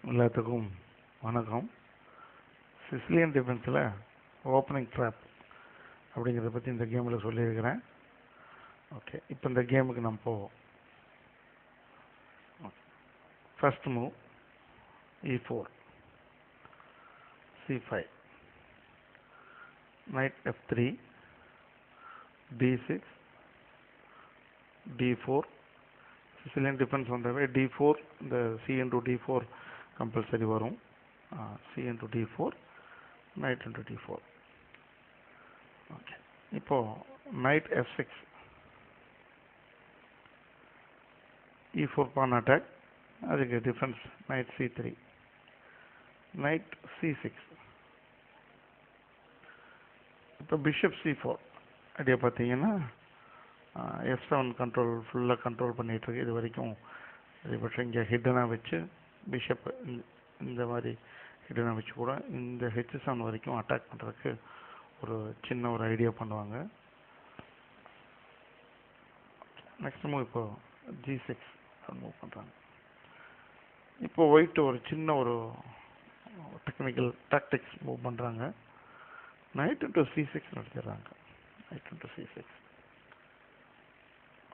எல்லாத்துக்கும் வணக்கம். Sicilian டிஃபென்ஸில் opening drop அப்படிங்கிறத பற்றி இந்த கேமில் சொல்லியிருக்கிறேன். ஓகே, இப்போ இந்த கேமுக்கு நம்ம போவோம். First move E4, C5, knight F3, D6, D4. Sicilian defence வந்தவே D4, இந்த C into D4 கம்பல்சரி வரும். C into D4, knight into D4. Okay, இப்போ knight F6, E4 pawn attack, அதுக்கு defence knight C3, knight C6. இப்போ bishop C4 அப்படியே பார்த்தீங்கன்னா F7 control ஃபுல்லாக control பண்ணிகிட்ருக்கு. இது வரைக்கும் அதிகபட்சம் இங்கே ஹிட்டனாக வச்சு பிஷப் இந்த மாதிரி ஹிட்டனாக வச்சு கூட இந்த H7 வரைக்கும் அட்டாக் பண்ணுறதுக்கு ஒரு சின்ன ஒரு ஐடியா பண்ணுவாங்க. நெக்ஸ்ட் மூவ் இப்போ G6 மூவ் பண்ணுறாங்க. இப்போ ஒயிட் ஒரு சின்ன ஒரு டெக்னிக்கல் டாக்டிக்ஸ் மூவ் பண்ணுறாங்க. knight into C6 நடத்திடுறாங்க. knight into C6.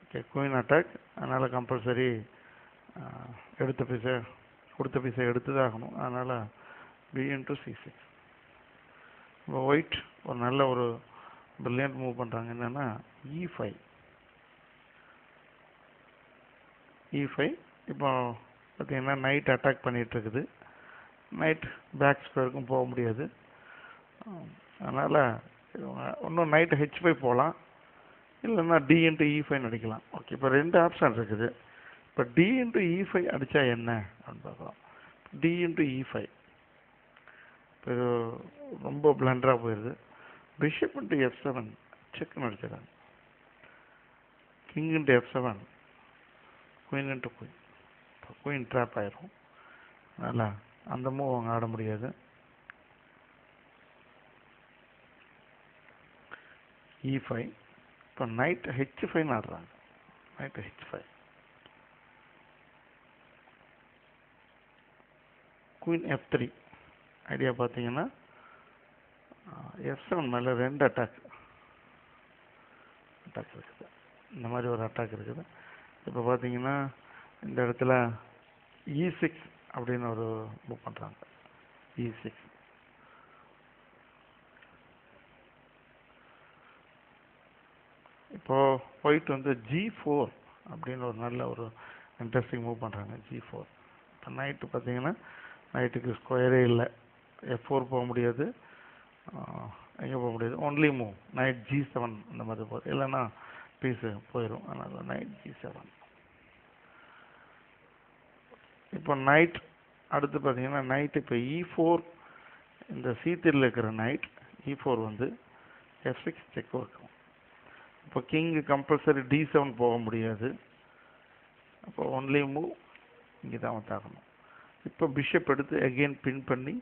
Okay, queen attack, அதனால் கம்பல்சரி கொடுத்த பீஸை எடுத்து தான் ஆகணும். அதனால் B into C6. இப்போ ஒயிட் ஒரு நல்ல ஒரு பிரில்லியன்ட் மூவ் பண்ணுறாங்க. என்னென்னா E5. இப்போ பார்த்தீங்கன்னா நைட் அட்டாக் பண்ணிகிட்டு இருக்குது. நைட் பேக் ஸ்கொயருக்கும் போக முடியாது. அதனால் இன்னும் நைட்டு H5 போகலாம், இல்லைன்னா D into E5 அடிக்கலாம். ஓகே, இப்போ ரெண்டு ஆப்ஷன் இருக்குது. இப்போ D into E5 அடித்தா என்ன அப்படின்னு பார்க்கலாம். D into E5 இப்போ இது ரொம்ப பிளண்டராக போயிடுது. பிஷப் into F7 செக்னு அடிச்சிடறாங்க. King into F7, queen into queen. இப்போ குயின் ட்ராப் ஆயிரும். அதனால் அந்த மூவ் அவங்க ஆட முடியாது. E5. இப்போ நைட் H5 ஆடுறாங்க. Night H5, queen F3. Idea பார்த்தீங்கன்னா F7 மேலே ரெண்டு அட்டாக் இருக்குது. இந்த மாதிரி ஒரு அட்டாக் இருக்குது. இப்போ பார்த்தீங்கன்னா இந்த இடத்துல E6 அப்படின்னு ஒரு மூவ் பண்ணுறாங்க. E6. இப்போது ஒயிட் வந்து G4 அப்படின்னு ஒரு நல்ல ஒரு இன்ட்ரெஸ்டிங் மூவ் பண்ணுறாங்க. G4. இப்போ நைட்டு பார்த்தீங்கன்னா நைட்டுக்கு ஸ்கொயரே இல்லை. F4 போக முடியாது, எங்கே போக முடியாது. ஒன்லி மூவ் நைட் G7 இந்த மாதிரி போகுது, இல்லைன்னா பீஸு போயிடும். அதனால் நைட் G7. இப்போ நைட் அடுத்து பார்த்தீங்கன்னா நைட் இப்போ E4, இந்த C3 இருக்கிற நைட் E4 வந்து F6 செக் வைக்கும். இப்போ கிங்கு கம்பல்சரி D7 போக முடியாது. அப்போ ஒன்லி மூவ் இங்கே தான் வந்தாகணும். இப்போ பிஷப் எடுத்து அகெயின் பின் பண்ணி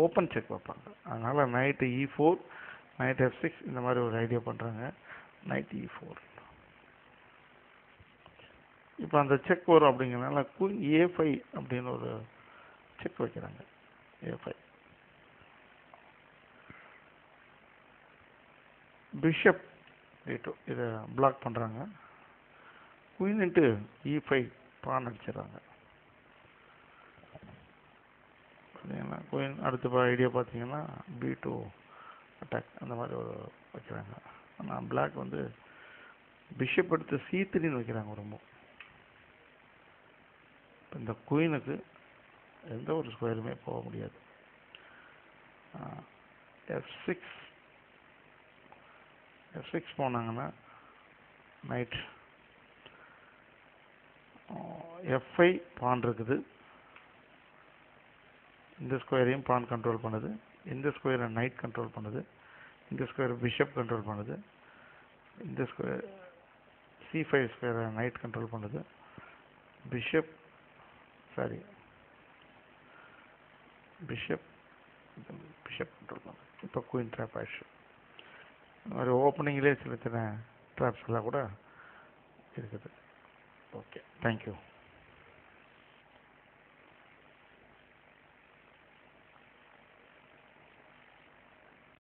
ஓப்பன் செக் வைப்பாங்க. அதனால் நைட்டு E4, நைட் F6 இந்த மாதிரி ஒரு ஐடியா பண்ணுறாங்க. Night E4. இப்போ அந்த செக் வரும் அப்படிங்கிறனால குயின் A5 அப்படின்னு ஒரு செக் வைக்கிறாங்க. A5. பிஷப் A2 இதை பிளாக் பண்ணுறாங்க. குயின் into E5 பான் அடிச்சிடறாங்க. பார்த்தீங்கன்னா குயின் அடுத்த ஐடியா பார்த்தீங்கன்னா B2 அட்டாக் அந்த மாதிரி ஒரு வைக்கிறாங்க. ஆனால் பிளாக் வந்து பிஷப் எடுத்து C3 வைக்கிறாங்க ஒரு மூவ். இந்த குயினுக்கு எந்த ஒரு ஸ்கொயருமே போக முடியாது. F6 போனாங்கன்னா நைட் F5 பான் இருக்குது. இந்த ஸ்கொயரையும் பான் கண்ட்ரோல் பண்ணுது, இந்த ஸ்கொயரை நைட் கண்ட்ரோல் பண்ணுது, இந்த ஸ்கொயரை பிஷப் கண்ட்ரோல் பண்ணுது, இந்த ஸ்கொயர் C5 ஸ்கொயரை நைட் கண்ட்ரோல் பண்ணுது, பிஷப் கண்ட்ரோல் பண்ணுது. இப்போ குயின் ட்ராப் ஆயிடுச்சு. ஒரு ஓப்பனிங்லேயே சின்ன சின்ன ட்ராப்ஸ் எல்லாம் கூட இருக்குது. Okay, thank you.